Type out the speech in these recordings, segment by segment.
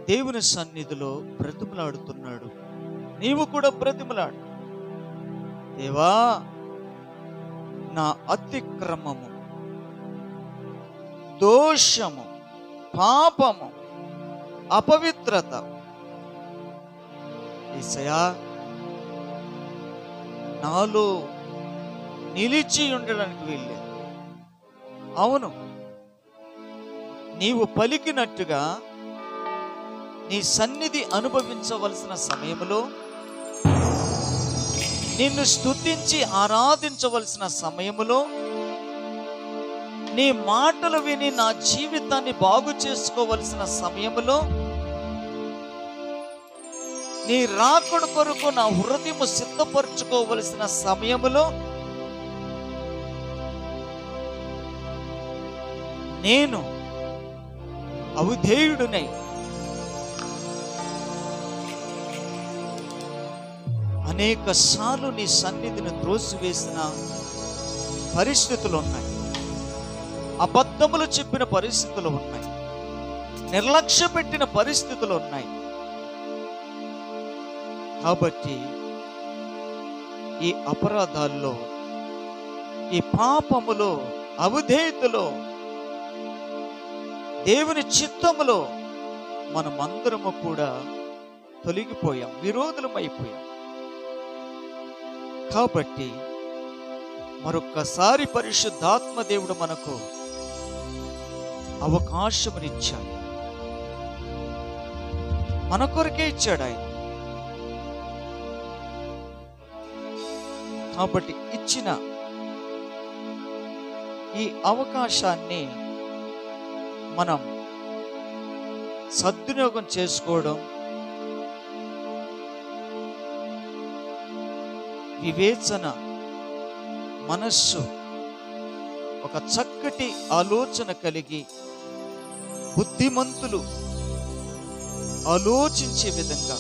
దేవుని సన్నిధిలో బ్రతిమలాడుతున్నాడు. నీవు కూడా బ్రతిమలాడు. దేవా, నా అతిక్రమము, దోషము, పాపము, అపవిత్రత యేసయ్యా నాలో నిలిచి ఉండడానికి వీల్లేదు. అవును, నీవు పలికినట్టుగా నీ సన్నిధి అనుభవించవలసిన సమయంలో, నిన్ను స్తుతించి ఆరాధించవలసిన సమయములో, నీ మాటలు విని నా జీవితాన్ని బాగు చేసుకోవలసిన సమయములో, నీ రాకడ కొరకు నా హృదయము సిద్ధపరచుకోవలసిన సమయములో నేను అవిధేయుడునై అనేక సార్లు నీ సన్నిధిని త్రోసివేసిన పరిస్థితులు ఉన్నాయి. అబద్ధములు చెప్పిన పరిస్థితులు ఉన్నాయి. నిర్లక్ష్య పెట్టిన పరిస్థితులు ఉన్నాయి. కాబట్టి ఈ అపరాధాల్లో, ఈ పాపములో, అవిధేయతలో, దేవుని చిత్తములో మనమందరము కూడా తొలగిపోయాం, విరోధులమైపోయాం. కాబట్టి మరొక్కసారి పరిశుద్ధాత్మ దేవుడు మనకు అవకాశమునిచ్చాడు. మన కొరకే ఇచ్చాడు ఆయన. కాబట్టి ఇచ్చిన ఈ అవకాశాన్ని మనం సద్వినియోగం చేసుకోవడం, వివేచన, మనస్సు ఒక చక్కటి ఆలోచన కలిగి బుద్ధిమంతులు ఆలోచించే విధంగా,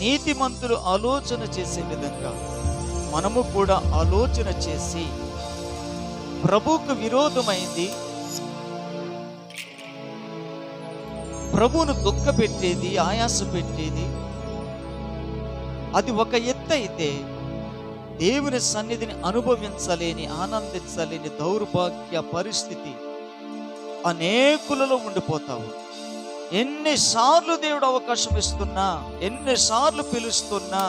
నీతిమంతులు ఆలోచన చేసే విధంగా మనము కూడా ఆలోచన చేసి, ప్రభువుకు విరోధమైంది, ప్రభువును దుఃఖ పెట్టేది, ఆయాస పెట్టేది అది ఒక ఎత్తు అయితే, దేవుని సన్నిధిని అనుభవించలేని, ఆనందించలేని దౌర్భాగ్య పరిస్థితి అనేకులలో ఉండిపోతావు. ఎన్నిసార్లు దేవుడు అవకాశం ఇస్తున్నా, ఎన్నిసార్లు పిలుస్తున్నా,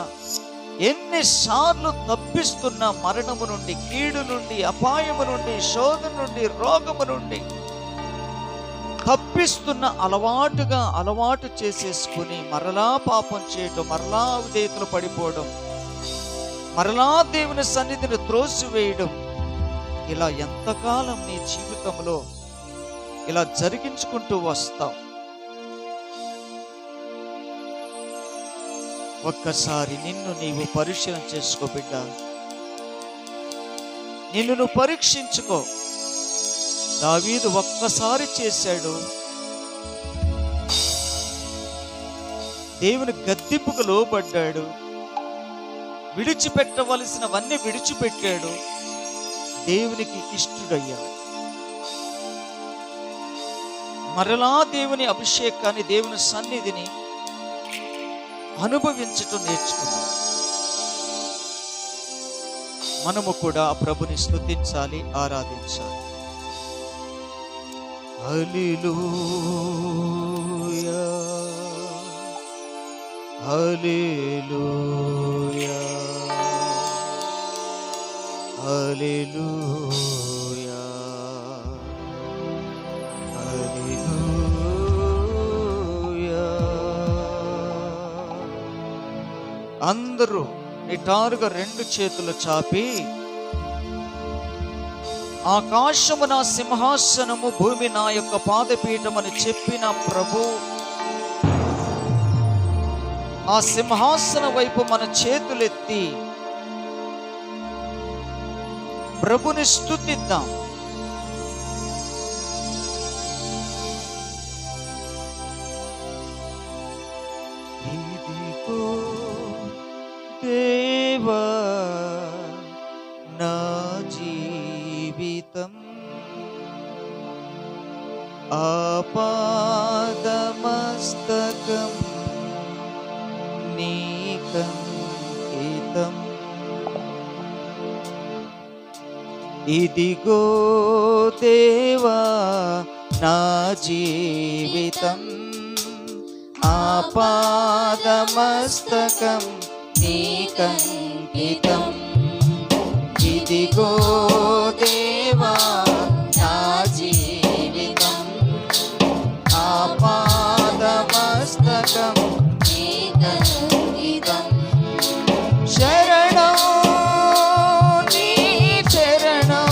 ఎన్నిసార్లు తప్పిస్తున్నా, మరణము నుండి, కీడు నుండి, అపాయము నుండి, శోధన నుండి, రోగము నుండి తప్పిస్తున్న అలవాటు చేసేసుకుని మరలా పాపం చేయటం, మరలా అవిధేయతలు పడిపోవడం, మరలా దేవుని సన్నిధిని త్రోసివేయడం, ఇలా ఎంతకాలం నీ జీవితంలో ఇలా జరిగించుకుంటూ వస్తావు? ఒక్కసారి నిన్ను నీవు పరిశీలన చేసుకో బిడ్డ. నిన్ను నువ్వు పరీక్షించుకో. దావీదు ఒక్కసారి చేశాడు, దేవుని గద్దింపుకు లోబడ్డాడు, విడిచిపెట్టవలసినవన్నీ విడిచిపెట్టాడు, దేవునికి ఇష్టుడయ్యాడు. మరలా దేవుని అభిషేకాన్ని, దేవుని సన్నిధిని అనుభవించటం నేర్చుకున్నాం. మనము కూడా ఆ ప్రభుని స్తుతించాలి, ఆరాధించాలి. హల్లెలూయా, హల్లెలూయా, హల్లెలూయా, హల్లెలూయా. అందరూ నిటారుగా రెండు చేతులు చాపి, ఆకాశము నా సింహాసనము, భూమి నా యొక్క పాదపీఠమని చెప్పిన ప్రభు, ఆ సింహాసన వైపు మన చేతులెత్తి ప్రభుని స్తుతిద్దాం. ఇదిగో దేవా నా జీవితం, ఆపాదమ పాదమస్తకం నీకంకితం. ఇదిగో దేవా నా జీవితం, ఆపాదమస్తకం నీకంకితం. ఇదిగో దేవా నా జీవితం, ఆపాదమస్తకం నీకంకితం. శరణం నీ శరణం,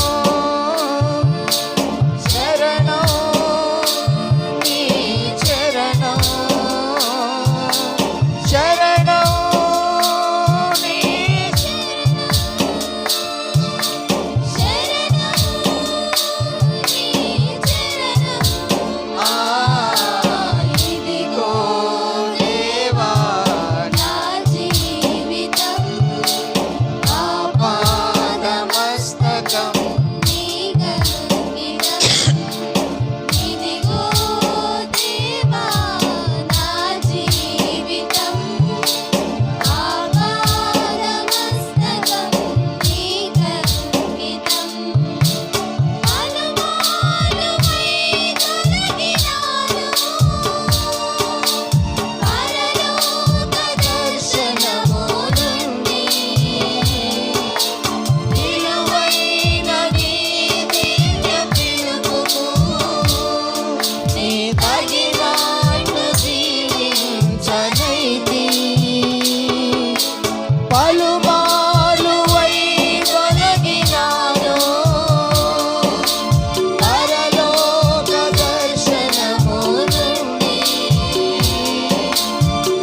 శరణం నీ శరణం, శరణం నీ ఇదిగో దేవా నా జీవితం, ఆపాదమస్తకం ఇదిగో దేవా నా జీవితం, ఆపాదమస్తకం నీకంకితం. పలుమారువై తొలగినాను, పరలోక దర్శనము నుండి. విలువైన నీ దివ్య పిలుపుకు నీ తగినట్టు జీవించనైతి. పలుమారువై తొలగినాను, పరలోక దర్శనము నుండి.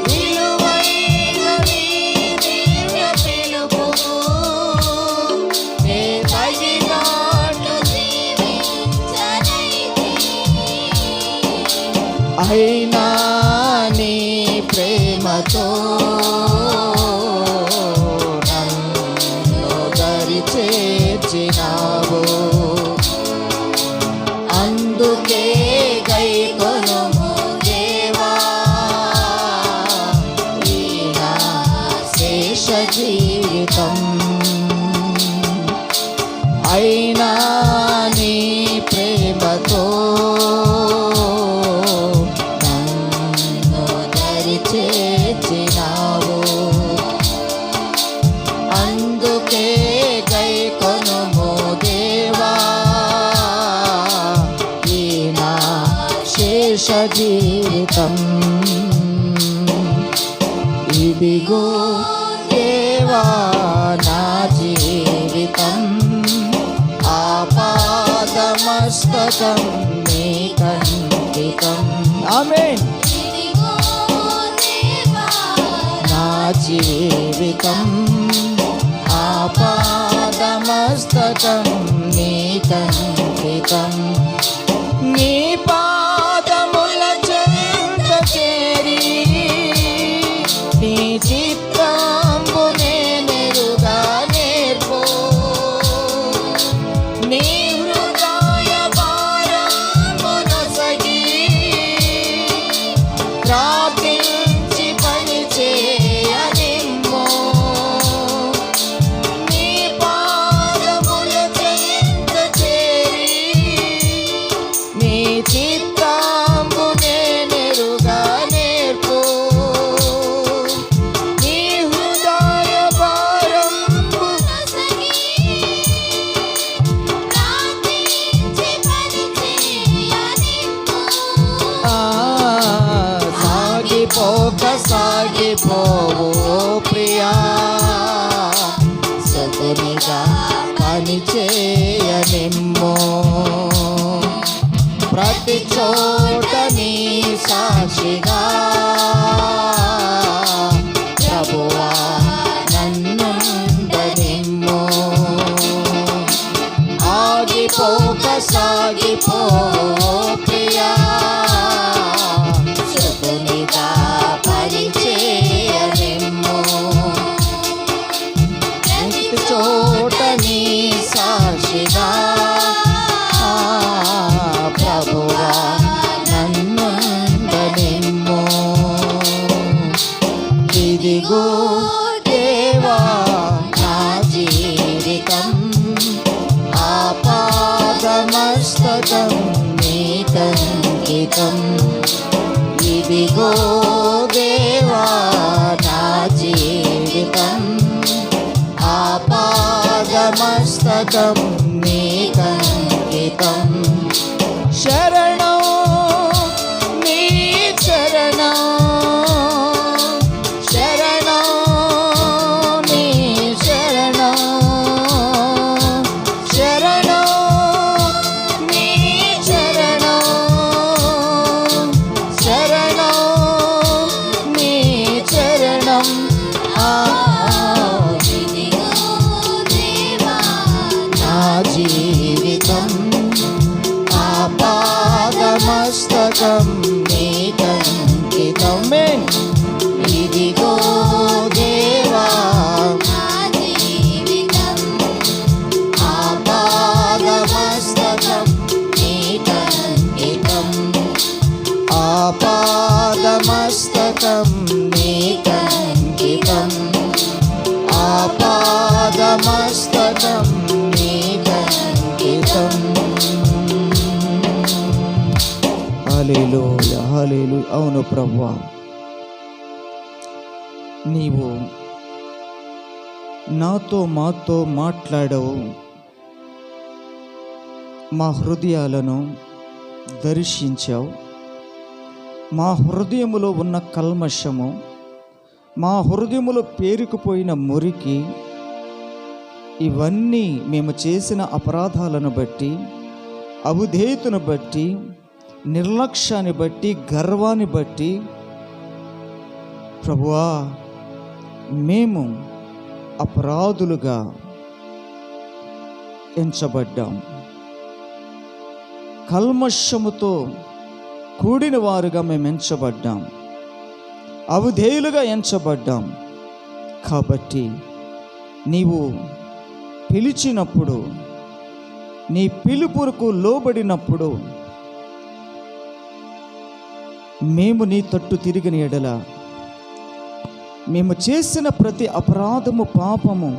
విలువైన నీ దివ్య పిలుపుకు నీ తగినట్టు అయినా నీ ప్రేమతో నన్ను దరి చేర్చినావు. అందుకే గైకొనుము దేవా ఈ నా శేష జీవితం. అయినా నీ ప్రేమతో నన్ను దరి చేర్చినావు. అందుకే గైకొనుము దేవా ఈ నా శేష జీవితం. ఇదిగో దేవా నా జీవితం, ఆపాదమస్తకం నీకంకితం. ఆమేన్. ఇదిగో దేవా నా జీవితం, ఆపాదమస్తకం నీకంకితం. నీ పాదముల చెంత చేరి నీ చిత్తంబు నేనెరుగా నేర్పో. నీ హృదయ భారమునొసగి ప్రార్థించి పని చేయనిమ్మో. నీ పాదముల చెంత చేరి నీ చిత్తంబు నేనెరుగా నేర్పో. నీ హృదయ భారంబు ప్రార్థించి పని చేయనిమ్ము. సాగిపోక సాగిపోవు ప్రియా, సగునిగా పని చేయనిమ్మో. ప్రతి చోట నీ సాక్షిగా ప్రభువా నన్నుండనిమ్మో. ఆగిపోక సాగిపో ప్రియా, సుతునిగా పరిచయనిమ్మో. ప్రతి చోట నీ సాక్షిగా ప్రభువా నన్నుండనిమ్మో. ఇదిగో దేవా నా జీవితం ఆపాదమస్తకం నీకంకితం శరణం నీ చరణం శరణం నీ శరణం శరణం నీ చరణం శరణం నీ చరణం ఇదిగో దేవా నా జీవితం ఆపాదమస్తకం నీకంకితం ఇదిగో దేవా నా జీవితం ఆపాదమస్తకం నీకంకితం ఆపాదమస్తకం నీకంకితం ఆపాదమస్తకం నీకంకితం హల్లెలూయా హల్లెలూయా. అవును ప్రభువా, నీవు నాతో మాతో మాట్లాడవు, మా హృదయాలను దర్శించావు. మా హృదయములో ఉన్న కల్మషము, మా హృదయములో పేరుకుపోయిన మురికి, ఇవన్నీ మేము చేసిన అపరాధాలను బట్టి, అవిధేయతను బట్టి, నిర్లక్ష్యాన్ని బట్టి, గర్వాన్ని బట్టి ప్రభువా మేము అపరాధులుగా ఎంచబడ్డాం. కల్మషముతో కూడిన వారుగా మేము ఎంచబడ్డాం, అవిధేయులుగా ఎంచబడ్డాం. కాబట్టి నీవు పిలిచినప్పుడు, నీ పిలుపుకు లోబడినప్పుడు మేము నీ తట్టు తిరిగిన ఎడల, మేము చేసిన ప్రతి అపరాధము పాపము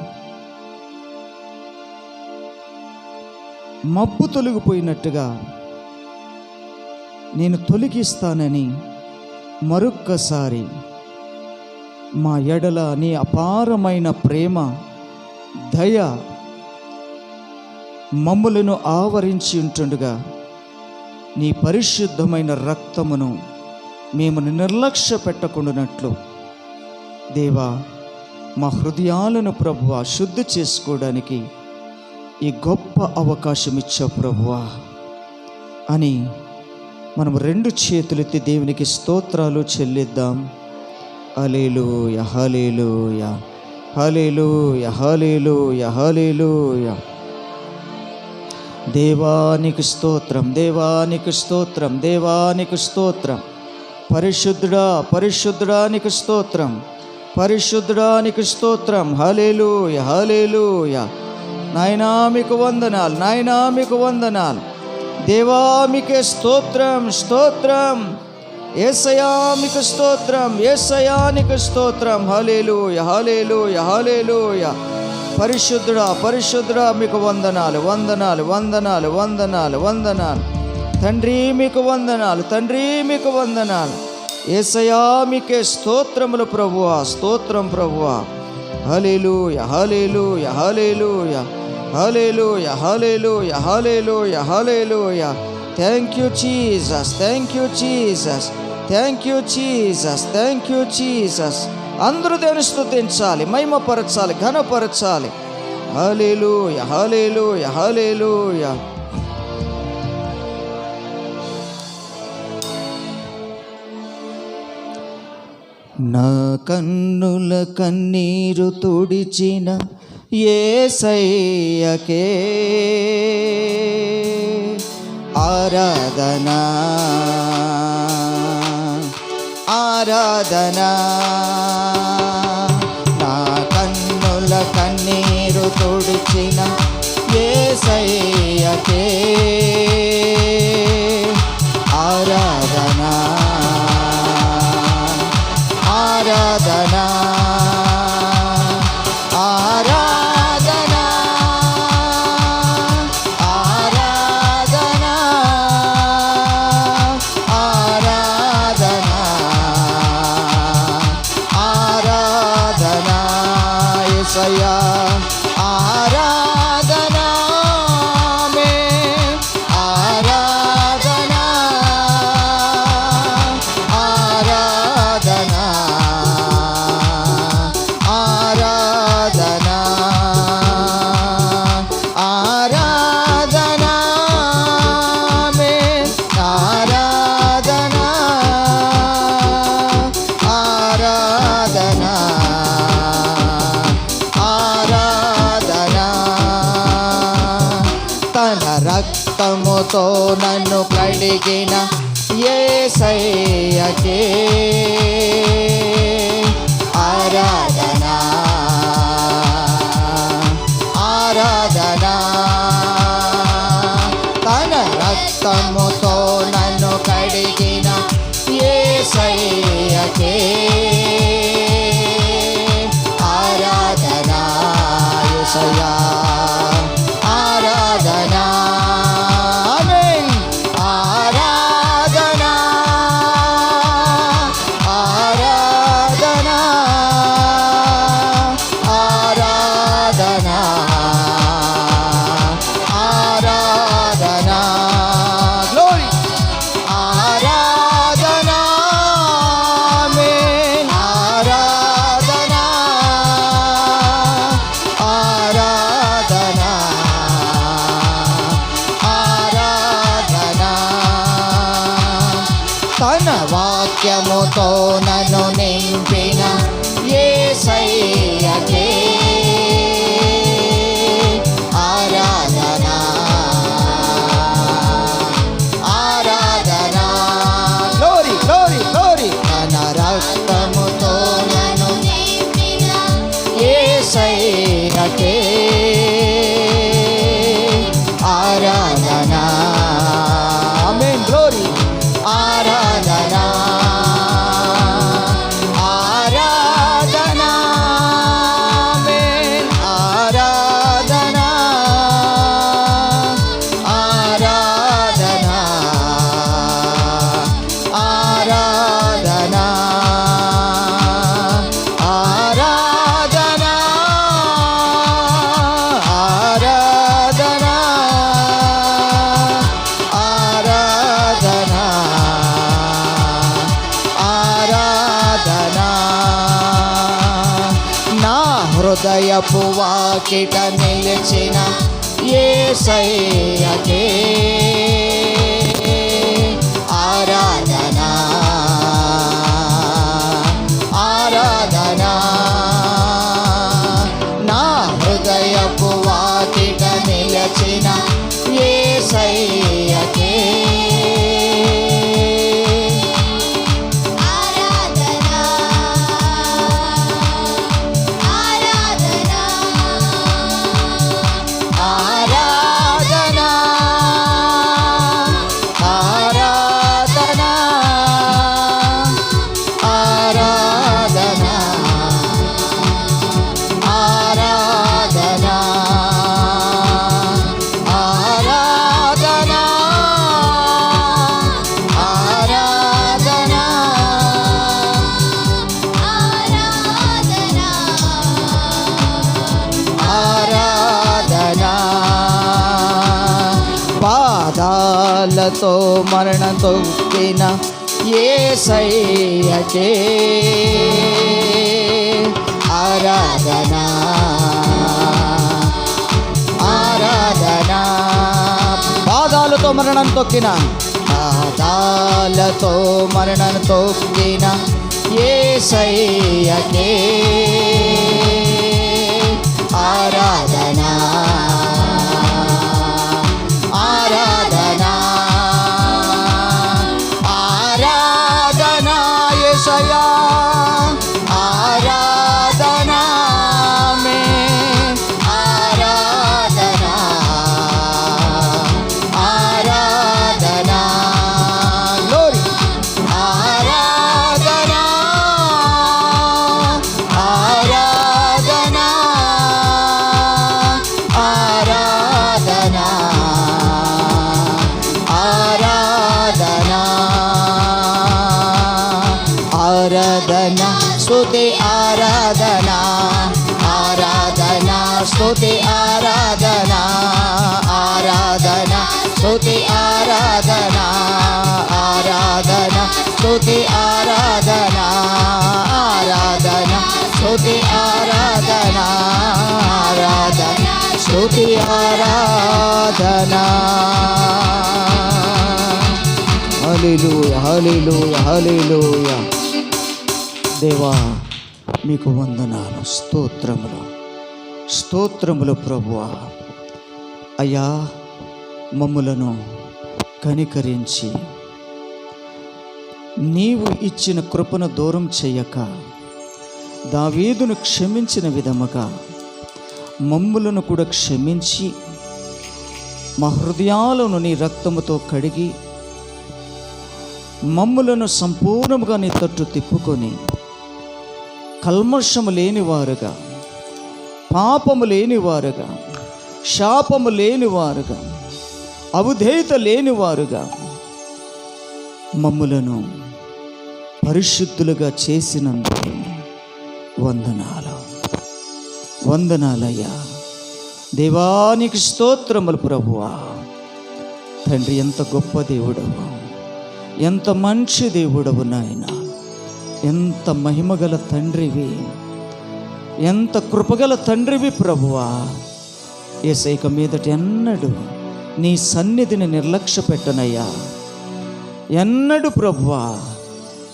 మబ్బు తొలగిపోయినట్టుగా నేను తొలగిస్తానని మరొక్కసారి మా ఎడల నీ అపారమైన ప్రేమ, దయ మమ్ములను ఆవరించి ఉంటుండగా, నీ పరిశుద్ధమైన రక్తమును మేము నిర్లక్ష్య పెట్టకుండానట్లు దేవా మా హృదయాలను ప్రభువా శుద్ధి చేసుకోవడానికి ఈ గొప్ప అవకాశం ఇచ్చావు ప్రభువా అని మనం రెండు చేతులెత్తి దేవునికి స్తోత్రాలు చెల్లిద్దాం. హల్లెలూయా హల్లెలూయా హల్లెలూయా హల్లెలూయా హల్లెలూయా. దేవానికి స్తోత్రం, దేవానికి స్తోత్రం, దేవానికి స్తోత్రం. పరిశుద్ధుడా పరిశుద్ధుడా నీకు స్తోత్రం, పరిశుద్ధుడా నీకు స్తోత్రం. హల్లెలూయా హల్లెలూయా. నాయనా మీకు వందనాలు, నాయనా మీకు వందనాలు. దేవా మీకే స్తోత్రం స్తోత్రం. యేసయ్యా మీకు స్తోత్రం, యేసయ్యా నీకు స్తోత్రం. హల్లెలూయా హల్లెలూయా హల్లెలూయా. పరిశుద్ధుడా పరిశుద్ధుడా మీకు వందనాలు వందనాలు వందనాలు వందనాలు వందనాలు. తండ్రి మీకు వందనాలు, తండ్రి మీకు వందనాలు. యేసయ్యా మీకే స్తోత్రములు ప్రభువా, స్తోత్రం ప్రభువా. హల్లెలూయా హల్లెలూయా హల్లెలూయా హల్లెలూయా హల్లెలూయా హల్లెలూయా హల్లెలూయా. Thank you Jesus, thank you Jesus, thank you Jesus, thank you Jesus. అందరూ దేవుని స్తుతించాలి, మహిమపరచాలి, ఘనపరచాలి. హల్లెలూయా హల్లెలూయా హల్లెలూయా. నా కన్నుల కన్నీరు తుడిచిన యేసయ్యకే ఆరాధనా ఆరాధనా. నా కన్నుల కన్నీరు తుడిచిన యేసయ్యకే ఆరాధనా ఆరాధనా ఆరాధనా ఆరాధనా ఆరాధనా యేసయ్యా ఆరాధనా ఆమేన్ ఆరాధనా ఆరాధనా ఆరాధనా ఆరాధనా ఆమేన్ ఆరాధనా ఆరాధనా ఆరాధనా తన రక్తముతో నన్ను కడిగిన యేసయ్యకే ఆరాధనా ఆరాధనా తన రక్తముతో నన్ను కడిగిన యేసయ్యకే ఆరాధనా యేసయ్యా ఆరాధనా ఆమేన్ ఆరాధనా ఆరాధనా ఆరాధనా ఆరాధనా గ్లోరీ ఆరాధనా ఆమేన్ ఆరాధనా ఆరాధనా ఆరాధనా తన వాక్యముతో నన్ను నింపిన యేసయ్యకే ఆరాధనా ఆరాధనా గ్లోరీ గ్లోరీ గ్లోరీ తన రక్తముతో నన్ను నింపిన యేసయ్యకే ఆరాధనా ఆమేన్ గ్లోరీ ఆరాధనా ఆరాధనా ఆమేన్ ఆరాధనా ఆరాధనా ఆరాధనా ఆరాధనా ఆరాధనా ఆరాధనా ఆరాధనా నా హృదయపు వాకిట నిలిచిన యేసయ్యకే ఆరాధనా ఆరాధనా నా హృదయపు వాకిట నిలిచిన యేసయ్యకే ఆరాధనా ఆరాధనా ఆరాధనా ఆరాధనా ఆరాధనా ఆరాధనా ఆరాధనా ఆరాధనా ఆరాధనా పాదాలతో మరణ తొక్కిన యేసయ్యకే ఆరాధనా ఆరాధనా పాదాలతో మరణం తొక్కిన పాదాలతో మరణం తొక్కిన యేసయ్యకే ఆరాధనా ఆరాధనా ఆరాధనా యేసయ్యా ఆరాధనా ఆమేన్ ఆరాధనా ఆరాధనా గ్లోరీ ఆరాధనా ఆరాధనా ఆరాధనా ఆరాధనా ఆరాధనా స్తుతి ఆరాధనా ఆరాధన స్తుతి ఆరాధన ఆరాధన స్తుతి ఆరాధన ఆరాధన స్తుతి ఆరాధన ఆరాధన స్తుతి ఆరాధన ఆరాధన స్తుతి ఆరాధన. హల్లెలూయా హల్లెలూయా హల్లెలూయా. దేవా మీకు వందనాలు, స్తోత్రములు స్తోత్రములు ప్రభువా. అయ్యా మమ్ములను కనికరించి నీవు ఇచ్చిన కృపను దూరం చెయ్యక దావీదును క్షమించిన విధముగా మమ్ములను కూడా క్షమించి మా హృదయాలను నీ రక్తముతో కడిగి మమ్ములను సంపూర్ణముగా నీ తట్టు తిప్పుకొని కల్మషము లేనివారుగా, పాపము లేనివారుగా, శాపము లేనివారుగా, అవిధేయత లేనివారుగా మమ్ములను పరిశుద్ధులుగా చేసినందుకు వందనాలు వందనాలయ్యా. దేవానికి స్తోత్రములు ప్రభువా. తండ్రి, ఎంత గొప్ప దేవుడవు, ఎంత మంచి దేవుడవు నాయన, ఎంత మహిమగల తండ్రివి, ఎంత కృపగల తండ్రివి ప్రభువా. యేసయ్య మీదట ఎన్నడూ నీ సన్నిధిని నిర్లక్ష్య పెట్టనయ్యా. ఎన్నడూ ప్రభువా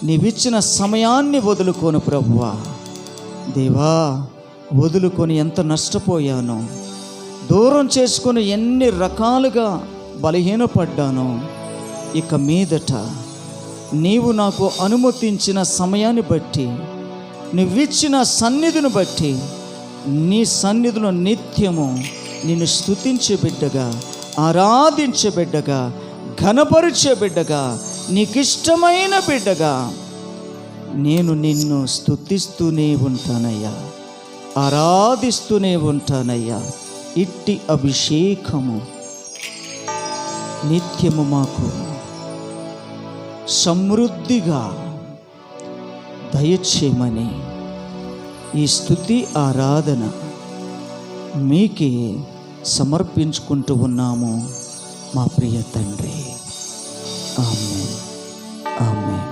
నీవిచ్చిన సమయాన్ని వదులుకోను ప్రభువా. దేవా, వదులుకొని ఎంత నష్టపోయానో, దూరం చేసుకొని ఎన్ని రకాలుగా బలహీనపడ్డానో. ఇక మీదట నీవు నాకు అనుమతించిన సమయాన్ని బట్టి, నువ్విచ్చిన సన్నిధిని బట్టి, నీ సన్నిధిలో నిత్యము నిన్ను స్తుతించే బిడ్డగా, ఆరాధించే బిడ్డగా, ఘనపరిచే బిడ్డగా, నీకిష్టమైన బిడ్డగా నేను నిన్ను స్తుతిస్తూనే ఉంటానయ్యా, ఆరాధిస్తూనే ఉంటానయ్యా. ఇట్టి అభిషేకము నిత్యము మాకు సమృద్ధిగా దయచేయమని ఈ స్తుతి ఆరాధన మీకే సమర్పించుకుంటూ ఉన్నాము మా ప్రియ తండ్రి. ఆమేన్ ఆమేన్.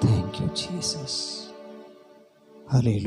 Thank you Jesus. హల్లెలూయా.